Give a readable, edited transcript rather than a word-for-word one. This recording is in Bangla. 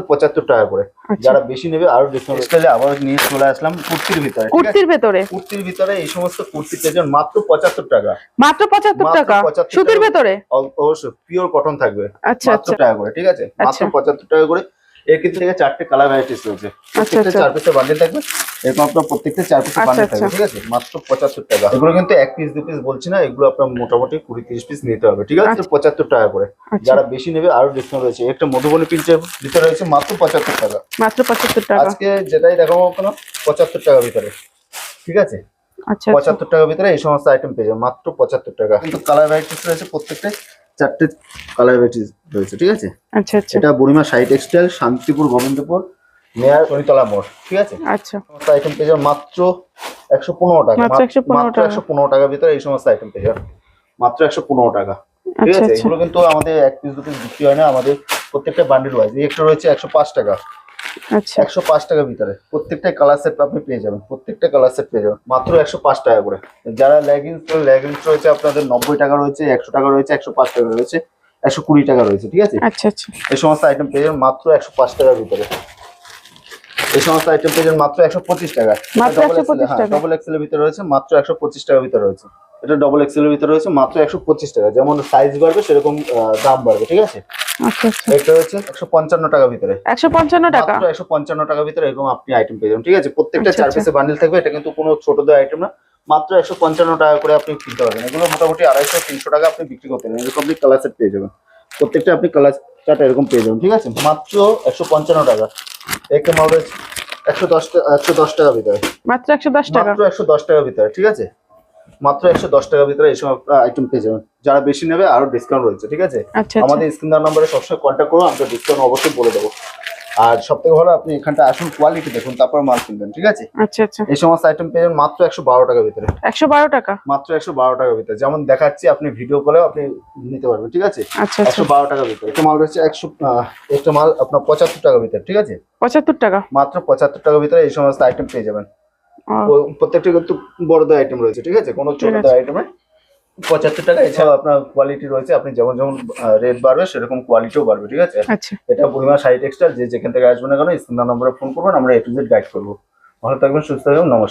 75 টাকা করে। যারা বেশি নেবে আরো ডিসকাউন্ট স্টাইলে আবার নিয়ে চলে আসলাম কুর্তির ভিতরে। কুর্তির ভিতরে এই সমস্ত কুর্তি পেয়ে মাত্র 75 টাকা। মাত্র 75 টাকা সুতির ভিতরে, অবশ্যই পিওর কটন থাকবে। আচ্ছা মাত্র টাকা করে, ঠিক আছে, মাত্র 75 টাকা করে। এর কিন্তু থেকে 4টে কালার ভ্যারাইটিস রয়েছে, প্রত্যেকটা 4 পিসের বান্ডেল থাকবে। এরকম আপনার প্রত্যেকটা 4 পিসের বান্ডেল থাকবে, ঠিক আছে, মাত্র 75 টাকা। এগুলো কিন্তু 1 পিস 2 পিস বলছি না, এগুলো আপনার মোটামুটি 20-30 পিস নিতে হবে, ঠিক আছে, 75 টাকা করে। যারা বেশি নেবে আরো ডিসকাউন্ট রয়েছে। একটা মধুবনী প্রিন্টের ভিতরে রয়েছে মাত্র 75 টাকা। মাত্র 75 টাকা। আজকে যেটাই দেখাবো কেন 75 টাকার ভিতরে, ঠিক আছে। 75 টাকার ভিতরে এই সমস্ত আইটেম পেয়ে যাবেন মাত্র 75 টাকা। কিন্তু কালার ভ্যারাইটিস রয়েছে, প্রত্যেকটা 4টে কালার ভ্যারাইটিস রয়েছে, ঠিক আছে। আচ্ছা আচ্ছা, এটা বুড়িমা শাড়ি টেক্সটাইল, শান্তিপুর, গোবিন্দপুর, মেয়ার, শনিতলা মোড়, ঠিক আছে। আচ্ছা, সমস্ত আইটেম পেয়ে যাবেন মাত্র 115 টাকা। মাত্র 115 টাকার ভিতরে এই সমস্ত আইটেম পেয়ে যাবেন মাত্র 115 টাকা, ঠিক আছে। এগুলো কিন্তু আমাদের 1 পিস 2 পিস বিক্রি হয় না, আমাদের প্রত্যেকটা বান্ডেল ওয়াইজ। এই একটা রয়েছে 105 টাকা। আচ্ছা, 105 টাকার ভিতরে প্রত্যেকটা কালার সেট আপনি পেয়ে যাবেন, প্রত্যেকটা কালার সেট পেয়ে যাবেন মাত্র 105 টাকা করে। যারা লেগিংস রয়েছে আপনাদের 90 টাকা রয়েছে, 100 টাকা রয়েছে, 105 টাকা রয়েছে, 120 টাকা রয়েছে, ঠিক আছে। আচ্ছা আচ্ছা, এই সমস্ত আইটেম পেয়ে যাবেন মাত্র 105 টাকার ভিতরে। এই সমস্ত আইটেম পেয়ে যাবেন মাত্র 125 টাকা। ডবল এক্সেল এর ভিতরে রয়েছে মাত্র 125 টাকার ভিতরে রয়েছে। এটা ডবল এক্সেল এর ভিতরে রয়েছে মাত্র 125 টাকা। যেমন সাইজ বাড়বে সেরকম দাম বাড়বে, ঠিক আছে। আচ্ছা আচ্ছা, এটা হচ্ছে 155 টাকার ভিতরে। 155 টাকা, মাত্র 155 টাকার ভিতরে এরকম আপনি আইটেম পেয়ে যাবেন, ঠিক আছে। প্রত্যেকটা 4 পিসের বান্ডেল থাকবে, এটা কিন্তু কোনো ছোট দেওয়া আইটেম না। মাত্র 155 টাকা করে আপনি কিনতে পারবেন। এগুলো মোটামুটি 250-300 টাকা আপনি বিক্রি করতে পারেন। এরকম আপনি কালার সেট পেয়ে যাবেন, প্রত্যেকটা আপনি কালার চার্ট এরকম পেয়ে যাবেন, ঠিক আছে, মাত্র 155 টাকা। একটা মাল রয়েছে 110 টাকার ভিতরে, মাত্র 110 টাকা, মাত্র 110 টাকার ভিতরে, ঠিক আছে, মাত্র 110 টাকার ভিতরে এই সব আইটেম পেয়ে যাবেন। যারা বেশি নেবে আরো ডিসকাউন্ট রয়েছে, ঠিক আছে। আমাদের স্ক্রিন দেওয়া নম্বরে সবসময় কন্ট্যাক্ট করুন, আমরা ডিসকাউন্ট অবশ্যই বলে দেবো। আর সবথেকে ভালো আপনি এখানটা আসুন, কোয়ালিটি দেখুন, তারপর মাল কিনবেন, ঠিক আছে। আচ্ছা আচ্ছা, এই সমস্ত আইটেম পেয়ে যাবেন মাত্র 112 টাকার ভিতরে। 112 টাকা, মাত্র 112 টাকার ভিতরে। যেমন দেখাচ্ছি আপনি ভিডিও কলেও আপনি নিতে পারবেন, ঠিক আছে। আচ্ছা 112 টাকার ভিতরে একটা মাল রয়েছে। একটা মাল আপনার 75 টাকার ভিতরে, ঠিক আছে, 75 টাকা, মাত্র 75 টাকার ভিতরে এই সমস্ত আইটেম পেয়ে যাবেন। প্রত্যেকটা কিন্তু বড় দেওয়া আইটেম রয়েছে, ঠিক আছে, কোনো ছোট দেওয়া আইটেমে 75 টাকা। এছাড়াও আপনার কোয়ালিটি রয়েছে, আপনি যেমন যেমন রেট বাড়বে সেরকম কোয়ালিটিও বাড়বে, ঠিক আছে। আচ্ছা, এটা বুড়িমা শাড়ি টেক্সটাইল, যে যেখান থেকে আসবেন না কেন স্ক্রিন নাম্বারে ফোন করবেন, আমরা A to Z গাইড করবো। ভালো থাকবেন, সুস্থ থাকবেন, নমস্কার।